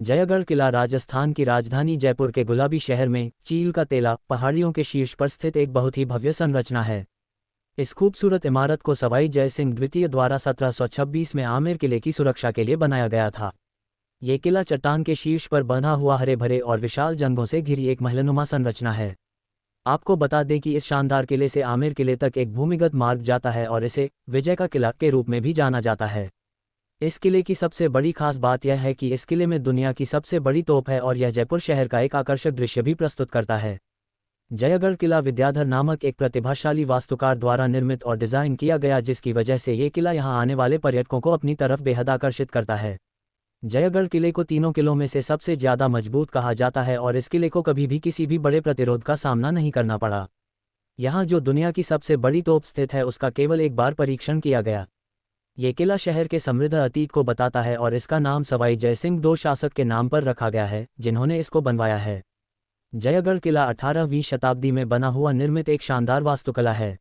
जयगढ़ किला राजस्थान की राजधानी जयपुर के गुलाबी शहर में चील का तेला पहाड़ियों के शीर्ष पर स्थित एक बहुत ही भव्य संरचना है। इस खूबसूरत इमारत को सवाई जयसिंह द्वितीय द्वारा 1726 में आमेर किले की सुरक्षा के लिए बनाया गया था। ये किला चट्टान के शीर्ष पर बंधा हुआ हरे भरे और विशाल जंगलों से घिरी एक महलनुमा संरचना है। आपको बता दें कि इस शानदार किले से आमेर किले तक एक भूमिगत मार्ग जाता है और इसे विजय का किला के रूप में भी जाना जाता है। इस किले की सबसे बड़ी खास बात यह है कि इस किले में दुनिया की सबसे बड़ी तोप है और यह जयपुर शहर का एक आकर्षक दृश्य भी प्रस्तुत करता है। जयगढ़ किला विद्याधर नामक एक प्रतिभाशाली वास्तुकार द्वारा निर्मित और डिजाइन किया गया, जिसकी वजह से ये किला यहां आने वाले पर्यटकों को अपनी तरफ बेहद आकर्षित करता है। जयगढ़ किले को तीनों किलों में से सबसे ज्यादा मजबूत कहा जाता है और इस किले को कभी भी किसी भी बड़े प्रतिरोध का सामना नहीं करना पड़ा। यहाँ जो दुनिया की सबसे बड़ी तोप स्थित है उसका केवल एक बार परीक्षण किया गया। ये किला शहर के समृद्ध अतीत को बताता है और इसका नाम सवाई जयसिंह दो शासक के नाम पर रखा गया है जिन्होंने इसको बनवाया है। जयगढ़ किला 18वीं शताब्दी में बना हुआ निर्मित एक शानदार वास्तुकला है।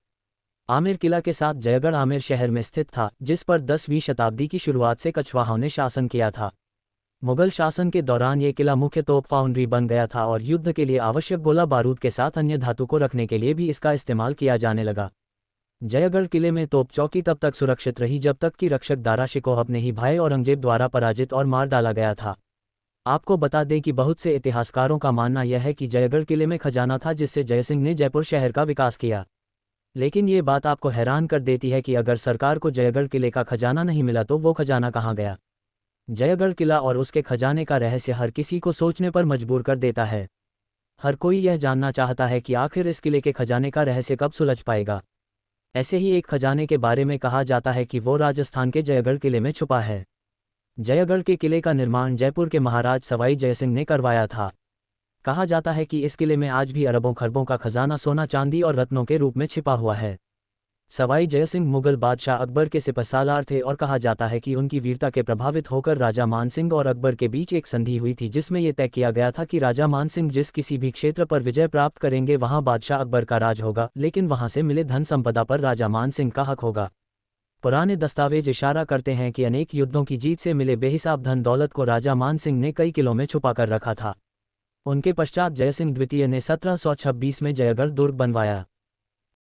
आमेर किला के साथ जयगढ़ आमेर शहर में स्थित था, जिस पर 10वीं शताब्दी की शुरुआत से कछवाहों ने शासन किया था। मुगल शासन के दौरान ये किला मुख्य तोप फाउंड्री बन गया था और युद्ध के लिए आवश्यक गोला बारूद के साथ अन्य धातु को रखने के लिए भी इसका इस्तेमाल किया जाने लगा। जयगढ़ किले में तोप चौकी तब तक सुरक्षित रही जब तक कि रक्षक दारा शिकोह अपने ही भाई औरंगजेब द्वारा पराजित और मार डाला गया था। आपको बता दें कि बहुत से इतिहासकारों का मानना यह है कि जयगढ़ किले में खजाना था जिससे जयसिंह ने जयपुर शहर का विकास किया। लेकिन ये बात आपको हैरान कर देती है कि अगर सरकार को जयगढ़ किले का खजाना नहीं मिला तो वो खजाना कहाँ गया। जयगढ़ किला और उसके खजाने का रहस्य हर किसी को सोचने पर मजबूर कर देता है। हर कोई यह जानना चाहता है कि आखिर इस किले के खजाने का रहस्य कब सुलझ पाएगा। ऐसे ही एक खजाने के बारे में कहा जाता है कि वो राजस्थान के जयगढ़ किले में छुपा है। जयगढ़ के किले का निर्माण जयपुर के महाराज सवाई जयसिंह ने करवाया था। कहा जाता है कि इस किले में आज भी अरबों खरबों का खजाना सोना चांदी और रत्नों के रूप में छिपा हुआ है। सवाई जयसिंह मुगल बादशाह अकबर के सिपहसालार थे और कहा जाता है कि उनकी वीरता के प्रभावित होकर राजा मानसिंह और अकबर के बीच एक संधि हुई थी जिसमें यह तय किया गया था कि राजा मानसिंह जिस किसी भी क्षेत्र पर विजय प्राप्त करेंगे वहां बादशाह अकबर का राज होगा, लेकिन वहां से मिले धन संपदा पर राजा मानसिंह का हक होगा। पुराने दस्तावेज इशारा करते हैं कि अनेक युद्धों की जीत से मिले बेहिसाब धन दौलत को राजा मानसिंह ने कई किलों में छुपा कर रखा था। उनके पश्चात जयसिंह द्वितीय ने 1726 में जयगढ़ दुर्ग बनवाया।